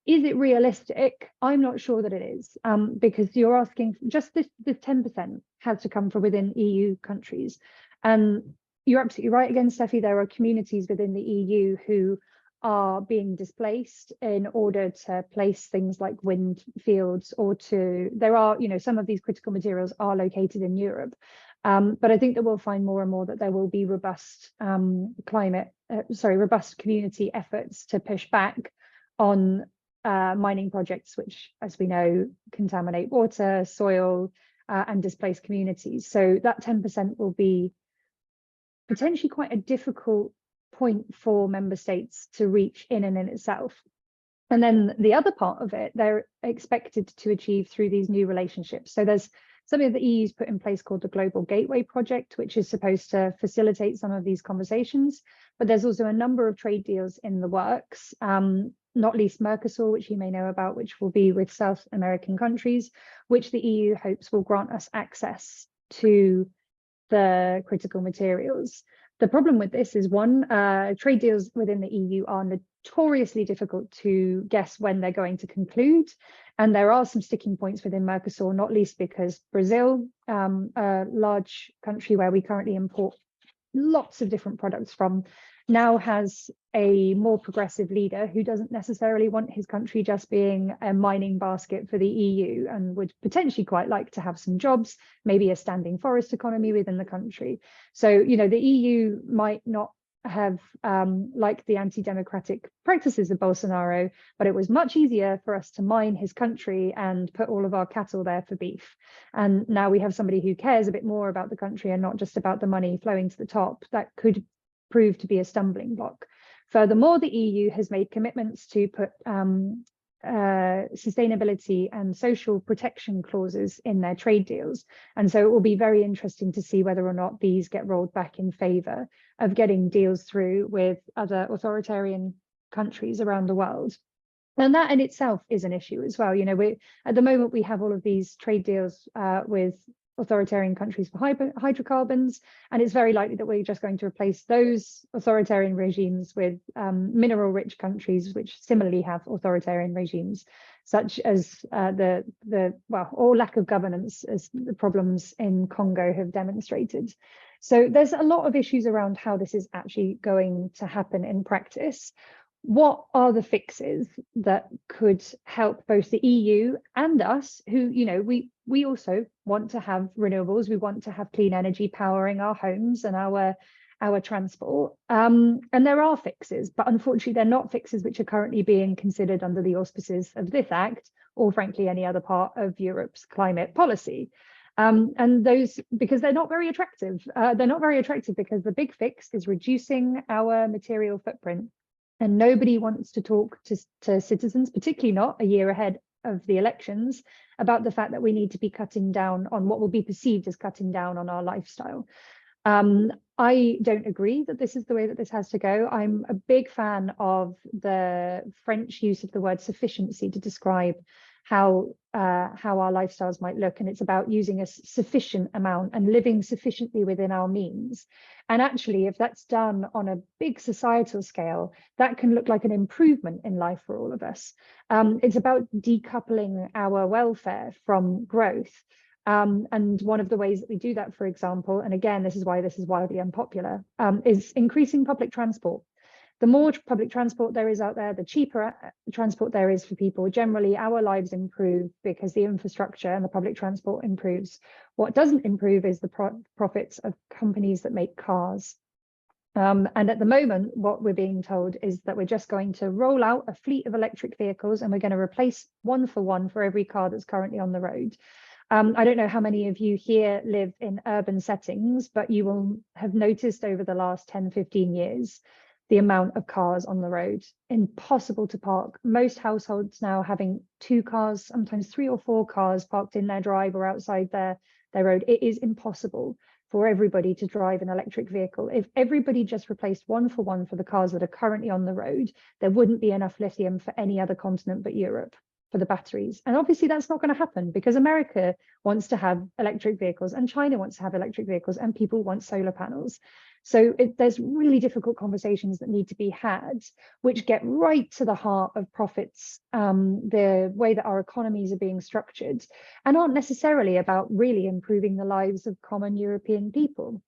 Is it realistic? I'm not sure that it is, because you're asking just this 10% has to come from within EU countries. And you're absolutely right again, Steffi, there are communities within the EU who are being displaced in order to place things like wind fields, or there are, some of these critical materials are located in Europe. But I think that we'll find more and more that there will be robust robust community efforts to push back on mining projects, which, as we know, contaminate water, soil, and displace communities. So that 10% will be potentially quite a difficult point for member states to reach in and in itself. And then the other part of it, they're expected to achieve through these new relationships. So there's something that the EU's put in place called the Global Gateway Project, which is supposed to facilitate some of these conversations. But there's also a number of trade deals in the works, not least Mercosur, which you may know about, which will be with South American countries, which the EU hopes will grant us access to the critical materials. The problem with this is one, trade deals within the EU are notoriously difficult to guess when they're going to conclude. And there are some sticking points within Mercosur, not least because Brazil, a large country where we currently import lots of different products from, now has a more progressive leader who doesn't necessarily want his country just being a mining basket for the EU, and would potentially quite like to have some jobs, maybe a standing forest economy within the country. So, you know, the EU might not have liked the anti-democratic practices of Bolsonaro, but it was much easier for us to mine his country and put all of our cattle there for beef. And now we have somebody who cares a bit more about the country and not just about the money flowing to the top. That could prove to be a stumbling block. Furthermore, the EU has made commitments to put sustainability and social protection clauses in their trade deals. And so it will be very interesting to see whether or not these get rolled back in favor of getting deals through with other authoritarian countries around the world. And that in itself is an issue as well. You know, at the moment we have all of these trade deals with authoritarian countries for hydrocarbons, and it's very likely that we're just going to replace those authoritarian regimes with mineral-rich countries which similarly have authoritarian regimes, such as or lack of governance, as the problems in Congo have demonstrated. So there's a lot of issues around how this is actually going to happen in practice. What are the fixes that could help both the EU and us, who, you know, we also want to have renewables, we want to have clean energy powering our homes and our transport, and there are fixes, but unfortunately they're not fixes which are currently being considered under the auspices of this Act, or frankly any other part of Europe's climate policy. And those, because they're not very attractive. They're not very attractive because the big fix is reducing our material footprint. And nobody wants to talk to citizens, particularly not a year ahead of the elections, about the fact that we need to be cutting down on what will be perceived as cutting down on our lifestyle. I don't agree that this is the way that this has to go. I'm a big fan of the French use of the word sufficiency to describe how our lifestyles might look, and it's about using a sufficient amount and living sufficiently within our means. And actually, if that's done on a big societal scale, that can look like an improvement in life for all of us. It's about decoupling our welfare from growth. And one of the ways that we do that, for example, and again, this is why this is wildly unpopular, is increasing public transport. The more public transport there is out there, the cheaper transport there is for people. Generally, our lives improve because the infrastructure and the public transport improves. What doesn't improve is the profits of companies that make cars. And at the moment, what we're being told is that we're just going to roll out a fleet of electric vehicles, and we're going to replace one for every car that's currently on the road. I don't know how many of you here live in urban settings, but you will have noticed over the last 10, 15 years, the amount of cars on the road. Impossible to park. Most households now having 2 cars, sometimes 3 or 4 cars parked in their drive or outside their road. It is impossible for everybody to drive an electric vehicle. If everybody just replaced one for the cars that are currently on the road, there wouldn't be enough lithium for any other continent but Europe for the batteries. And obviously that's not going to happen because America wants to have electric vehicles and China wants to have electric vehicles and people want solar panels. So there's really difficult conversations that need to be had, which get right to the heart of profits, the way that our economies are being structured, and aren't necessarily about really improving the lives of common European people.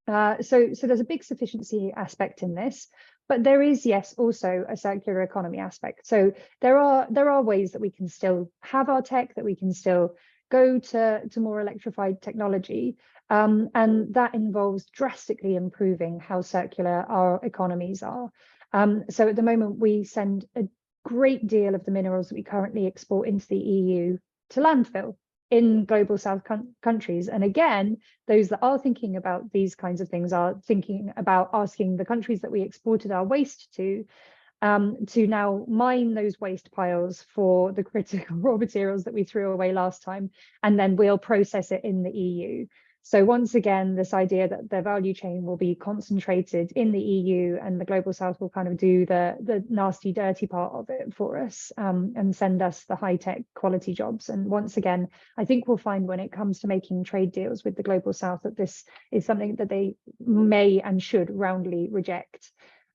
So there's a big sufficiency aspect in this, but there is, yes, also a circular economy aspect. So there are ways that we can still have our tech, that we can still go to more electrified technology, and that involves drastically improving how circular our economies are. So at the moment, we send a great deal of the minerals that we currently export into the EU to landfill in global south countries. And again, those that are thinking about these kinds of things are thinking about asking the countries that we exported our waste to now mine those waste piles for the critical raw materials that we threw away last time, and then we'll process it in the EU. So once again, this idea that the value chain will be concentrated in the EU and the global south will kind of do the nasty, dirty part of it for us, and send us the high-tech quality jobs. And once again, I think we'll find when it comes to making trade deals with the global south that this is something that they may and should roundly reject.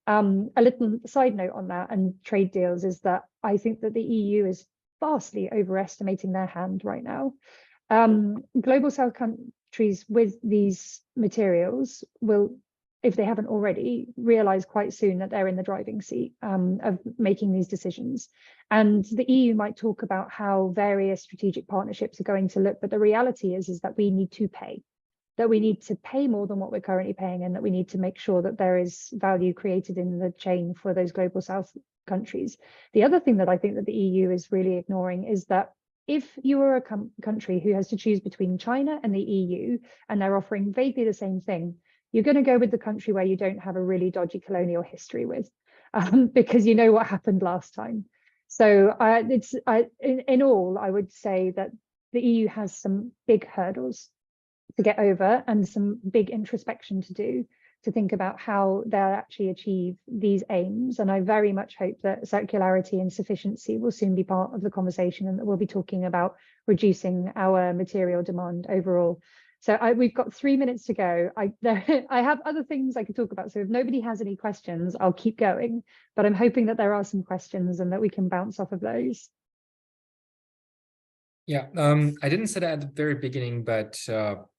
A little side note on that and trade deals is that I think that the EU is vastly overestimating their hand right now. Global south countries with these materials will, if they haven't already, realize quite soon that they're in the driving seat of making these decisions. And the EU might talk about how various strategic partnerships are going to look, but the reality is that we need to pay. That we need to pay more than what we're currently paying, and that we need to make sure that there is value created in the chain for those global south countries. The other thing that I think that the EU is really ignoring is that if you are a country who has to choose between China and the EU, and they're offering vaguely the same thing, you're going to go with the country where you don't have a really dodgy colonial history with, because you know what happened last time. So in all, I would say that the EU has some big hurdles to get over and some big introspection to do, to think about how they'll actually achieve these aims. And I very much hope that circularity and sufficiency will soon be part of the conversation, and that we'll be talking about reducing our material demand overall. So we've got 3 minutes to go. I have other things I could talk about. So if nobody has any questions, I'll keep going, but I'm hoping that there are some questions and that we can bounce off of those. Yeah, I didn't say that at the very beginning, but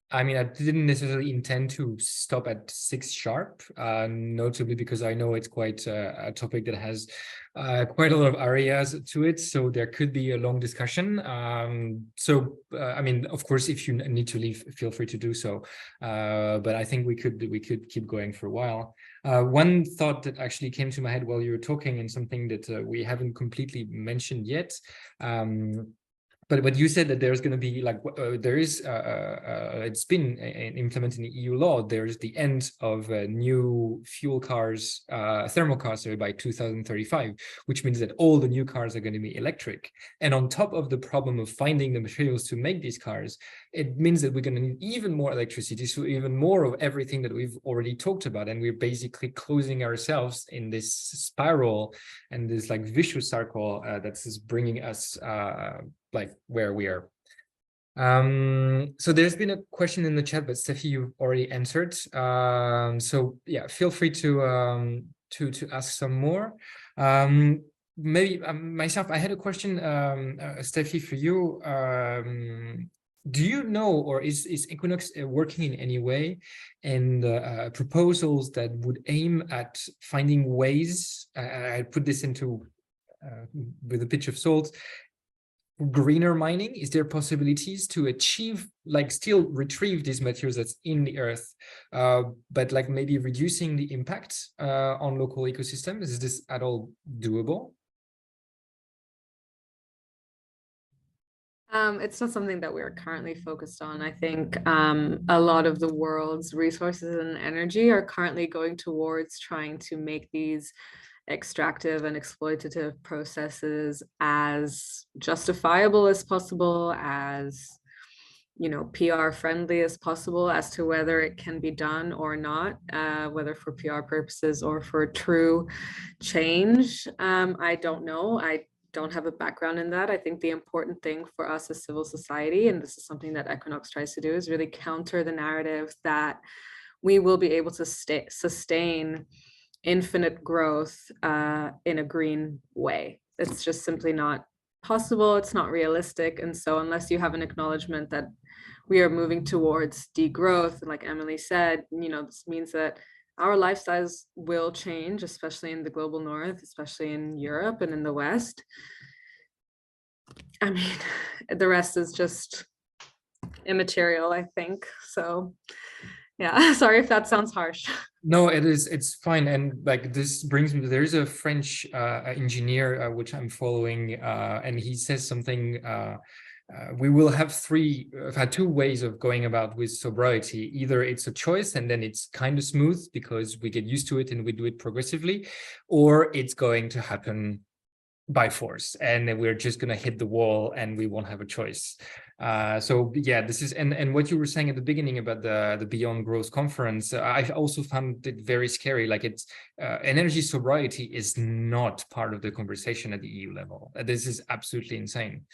I mean, I didn't necessarily intend to stop at 6 sharp, notably because I know it's quite a topic that has quite a lot of areas to it. So there could be a long discussion. I mean, of course, if you need to leave, feel free to do so. But I think we could keep going for a while. One thought that actually came to my head while you were talking, and something that we haven't completely mentioned yet. But you said that there's going to be like it's been implemented in EU law. There's the end of new fuel cars, thermal cars, sorry, by 2035, which means that all the new cars are going to be electric. And on top of the problem of finding the materials to make these cars, it means that we're going to need even more electricity, so even more of everything that we've already talked about. And we're basically closing ourselves in this spiral and this like vicious circle that's just bringing us like where we are. So there's been a question in the chat, but Steffi, you've already answered. So yeah, feel free to ask some more. Maybe myself, I had a question, Steffi, for you. Do you know, or is Equinox working in any way in proposals that would aim at finding ways, I put this into with a pinch of salt, greener mining? Is there possibilities to achieve, like still retrieve these materials that's in the earth, but like maybe reducing the impact on local ecosystems? Is this at all doable? It's not something that we're currently focused on. I think a lot of the world's resources and energy are currently going towards trying to make these extractive and exploitative processes as justifiable as possible, as, you know, PR friendly as possible, as to whether it can be done or not, whether for PR purposes or for true change. I don't know. I don't have a background in that. I think the important thing for us as civil society, and this is something that Equinox tries to do, is really counter the narrative that we will be able to sustain infinite growth in a green way. It's just simply not possible. It's not realistic. And so unless you have an acknowledgement that we are moving towards degrowth, and like Emily said, you know, this means that our lifestyles will change, especially in the global north, especially in Europe and in the West. I mean, the rest is just immaterial, I think. So yeah, sorry if that sounds harsh. No, it is. It's fine. And like this brings me, there is a French engineer which I'm following, and he says something. We will have two ways of going about with sobriety. Either it's a choice and then it's kind of smooth because we get used to it and we do it progressively, or it's going to happen by force, and then we're just going to hit the wall and we won't have a choice. So yeah, this is, and what you were saying at the beginning about the Beyond Growth conference, I also found it very scary. Like, it's energy sobriety is not part of the conversation at the EU level. This is absolutely insane.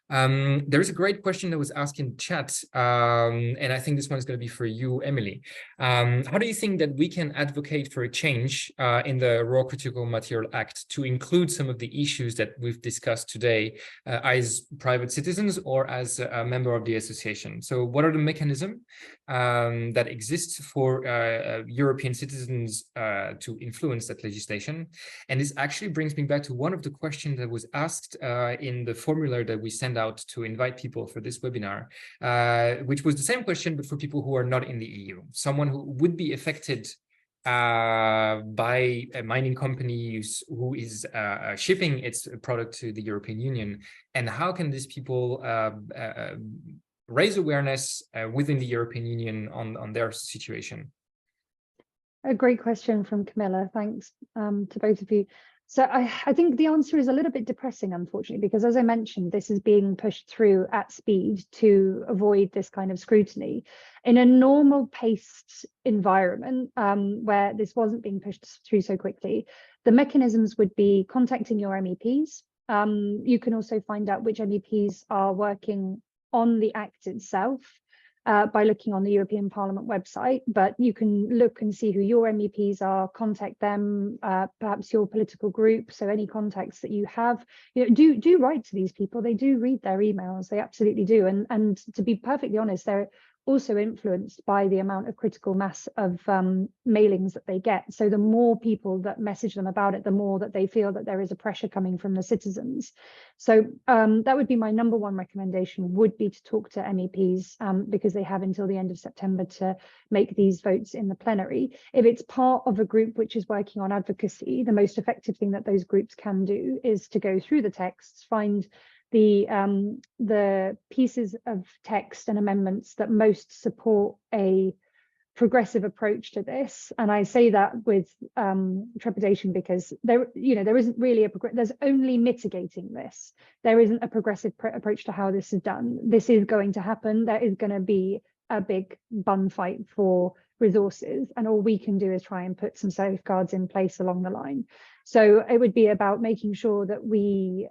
There is a great question that was asked in chat, and I think this one is going to be for you, Emily. How do you think that we can advocate for a change in the Raw Critical Material Act to include some of the issues that we've discussed today as private citizens or as a member of the association? So what are the mechanisms that exist for European citizens to influence that legislation? And this actually brings me back to one of the questions that was asked in the formula that we sent out to invite people for this webinar, which was the same question, but for people who are not in the EU, someone who would be affected by a mining company who is shipping its product to the European Union, and how can these people raise awareness within the European Union on their situation? A great question from Camilla. Thanks to both of you. So I think the answer is a little bit depressing, unfortunately, because as I mentioned, this is being pushed through at speed to avoid this kind of scrutiny. In a normal paced environment where this wasn't being pushed through so quickly, the mechanisms would be contacting your MEPs. You can also find out which MEPs are working on the Act itself by looking on the European Parliament website, but you can look and see who your MEPs are, contact them, perhaps your political group. So any contacts that you have, do write to these people. They do read their emails, they absolutely do. And to be perfectly honest, they're also influenced by the amount of critical mass of mailings that they get. So the more people that message them about it, the more that they feel that there is a pressure coming from the citizens. So that would be my number one recommendation, would be to talk to MEPs because they have until the end of September to make these votes in the plenary. If it's part of a group which is working on advocacy, the most effective thing that those groups can do is to go through the texts, find the pieces of text and amendments that most support a progressive approach to this. And I say that with trepidation because there isn't really there's only mitigating this. There isn't a progressive approach to how this is done. This is going to happen. There is going to be a big bun fight for resources, and all we can do is try and put some safeguards in place along the line. So it would be about making sure that we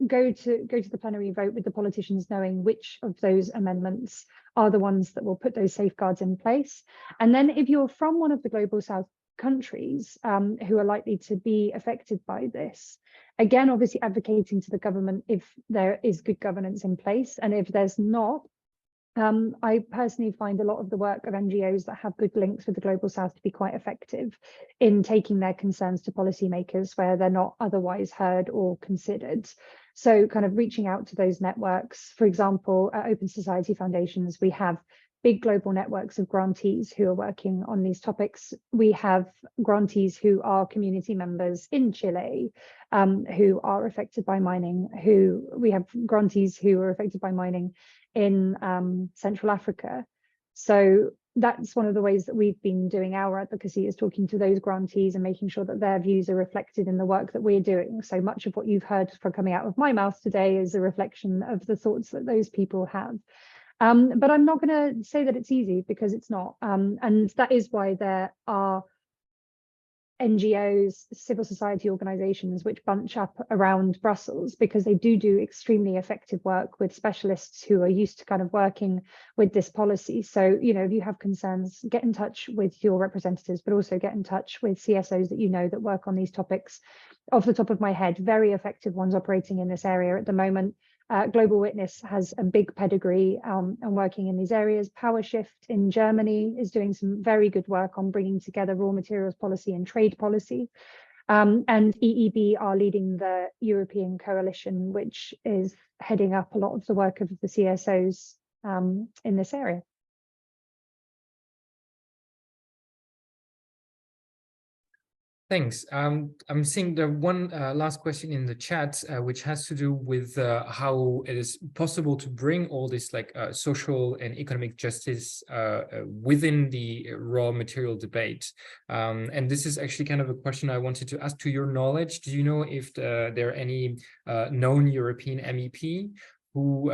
go to the plenary vote with the politicians knowing which of those amendments are the ones that will put those safeguards in place. And then if you're from one of the Global South countries who are likely to be affected by this, again, obviously advocating to the government if there is good governance in place, and if there's not, I personally find a lot of the work of NGOs that have good links with the Global South to be quite effective in taking their concerns to policymakers where they're not otherwise heard or considered. So kind of reaching out to those networks. For example, at Open Society Foundations, we have big global networks of grantees who are working on these topics. We have grantees who are community members in Chile who are affected by mining, we have grantees who are affected by mining in Central Africa. So that's one of the ways that we've been doing our advocacy, is talking to those grantees and making sure that their views are reflected in the work that we're doing. So much of what you've heard from coming out of my mouth today is a reflection of the thoughts that those people have. But I'm not going to say that it's easy, because it's not. And that is why there are NGOs, civil society organizations, which bunch up around Brussels, because they do extremely effective work with specialists who are used to kind of working with this policy. So, if you have concerns, get in touch with your representatives, but also get in touch with CSOs that that work on these topics. Off the top of my head, very effective ones operating in this area at the moment. Global Witness has a big pedigree and working in these areas. PowerShift in Germany is doing some very good work on bringing together raw materials policy and trade policy. And EEB are leading the European Coalition, which is heading up a lot of the work of the CSOs in this area. Thanks. I'm seeing the one last question in the chat, which has to do with how it is possible to bring all this like social and economic justice within the raw material debate. And this is actually kind of a question I wanted to ask. To your knowledge, do you know if there are any known European MEP who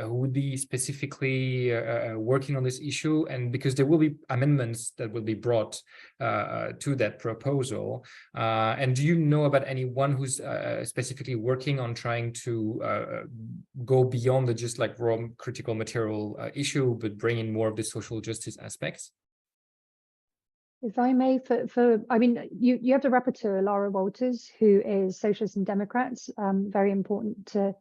would be specifically working on this issue? And because there will be amendments that will be brought to that proposal. And do you know about anyone who's specifically working on trying to go beyond the just like raw critical material issue, but bring in more of the social justice aspects? If I may, I mean, you have the rapporteur, Lara Walters, who is Socialists and Democrats, very important to.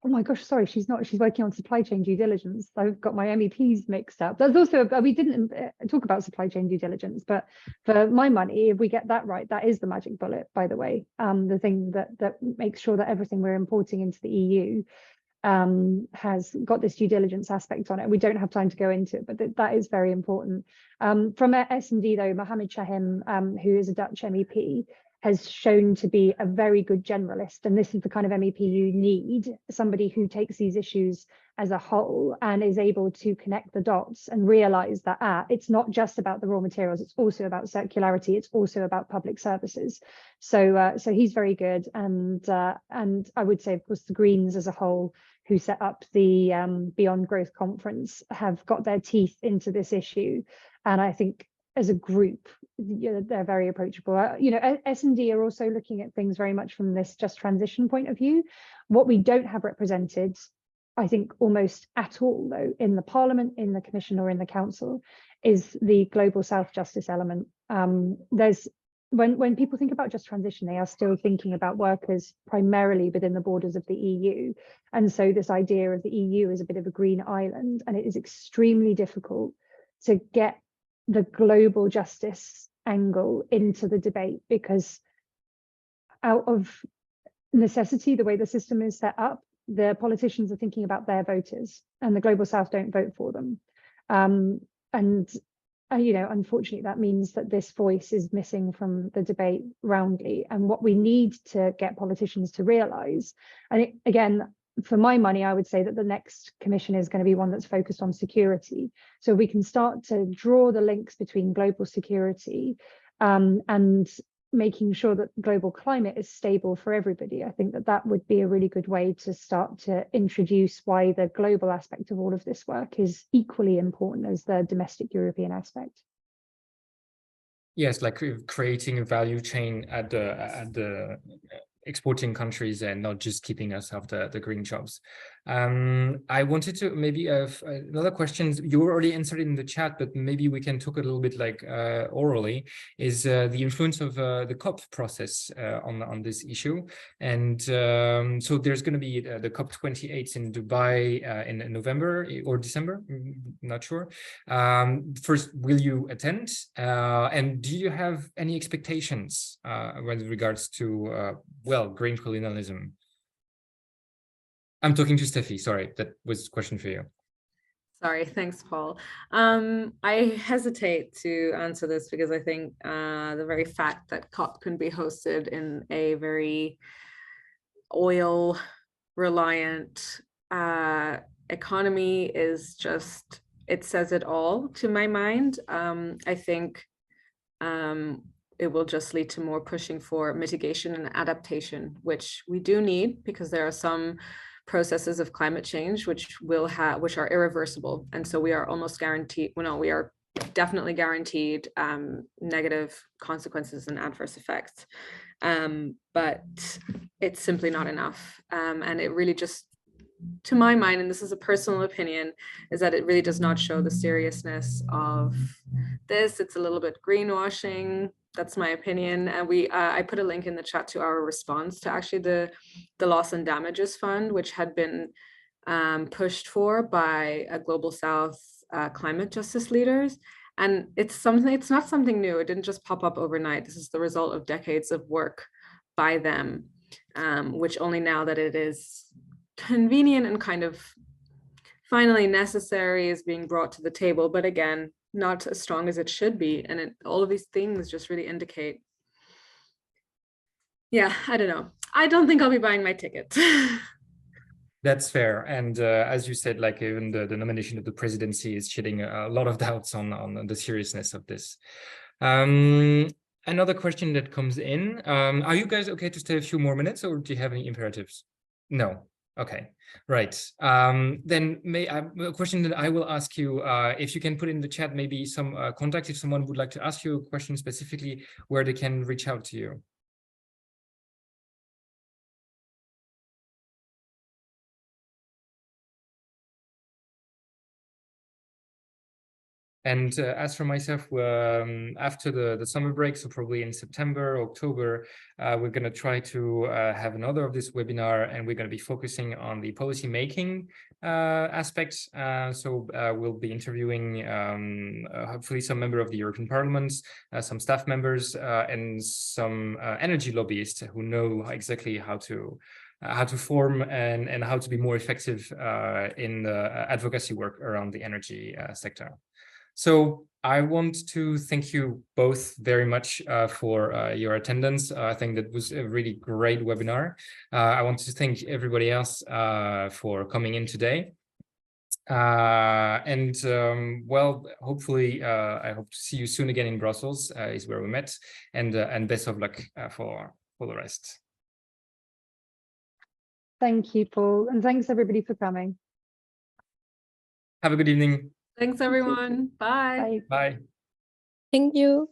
Oh my gosh, sorry, she's working on supply chain due diligence. I've got my MEPs mixed up. There's also, we didn't talk about supply chain due diligence, but for my money, if we get that right, that is the magic bullet, by the way, the thing that makes sure that everything we're importing into the EU has got this due diligence aspect on it. We don't have time to go into it, but that is very important. From S&D though, Mohammed Shahim, who is a Dutch MEP, has shown to be a very good generalist. And this is the kind of MEP you need, somebody who takes these issues as a whole and is able to connect the dots and realize that it's not just about the raw materials, it's also about circularity, it's also about public services. So he's very good. And I would say, of course, the Greens as a whole, who set up the Beyond Growth conference, have got their teeth into this issue. And I think as a group, they're very approachable. S&D are also looking at things very much from this just transition point of view. What we don't have represented, I think almost at all though, in the Parliament, in the Commission or in the Council, is the global South justice element. When people think about just transition, they are still thinking about workers primarily within the borders of the EU. And so this idea of the EU as a bit of a green island, and it is extremely difficult to get the global justice angle into the debate, because out of necessity, the way the system is set up, the politicians are thinking about their voters and the global South don't vote for them. Unfortunately, that means that this voice is missing from the debate roundly. And what we need to get politicians to realize, and again, for my money, I would say that the next commission is going to be one that's focused on security. So we can start to draw the links between global security and making sure that global climate is stable for everybody. I think that would be a really good way to start to introduce why the global aspect of all of this work is equally important as the domestic European aspect. Yes, like creating a value chain at the exporting countries and not just keeping us off the green jobs. I wanted to maybe have another question. You already answered in the chat, but maybe we can talk a little bit like orally, is the influence of the COP process on this issue. And so there's going to be the COP28 in Dubai in November or December, not sure. First, will you attend? And do you have any expectations with regards to, green colonialism? I'm talking to Steffi, sorry, that was a question for you. Sorry, thanks, Paul. I hesitate to answer this because I think the very fact that COP can be hosted in a very oil-reliant economy is just, it says it all to my mind. I think it will just lead to more pushing for mitigation and adaptation, which we do need because there are some processes of climate change which are irreversible, and so we are almost guaranteed. Well, no, we are definitely guaranteed negative consequences and adverse effects, but it's simply not enough. And it really just, to my mind, and this is a personal opinion, is that it really does not show the seriousness of this. It's a little bit greenwashing. That's my opinion. And I put a link in the chat to our response to actually the loss and damages fund, which had been pushed for by a Global South climate justice leaders. And it's not something new. It didn't just pop up overnight. This is the result of decades of work by them, which only now that it is convenient and kind of finally necessary is being brought to the table. But again, not as strong as it should be. And all of these things just really indicate yeah, I don't know. I don't think I'll be buying my ticket. That's fair. And as you said, like even the nomination of the presidency is shedding a lot of doubts on the seriousness of this. Another question that comes in, are you guys okay to stay a few more minutes, or do you have any imperatives? No. Okay, right. Then a question that I will ask you, if you can put in the chat maybe some contact, if someone would like to ask you a question specifically, where they can reach out to you. And as for myself, after the summer break, so probably in September, October, we're going to try to have another of this webinar, and we're going to be focusing on the policy making aspects. So we'll be interviewing hopefully some member of the European Parliament, some staff members, and some energy lobbyists who know exactly how to form and how to be more effective in the advocacy work around the energy sector. So I want to thank you both very much for your attendance. I think that was a really great webinar. I want to thank everybody else for coming in today. Well, hopefully, I hope to see you soon again in Brussels, is where we met, and best of luck for the rest. Thank you, Paul, and thanks everybody for coming. Have a good evening. Thanks, everyone. Bye. Bye. Bye. Thank you.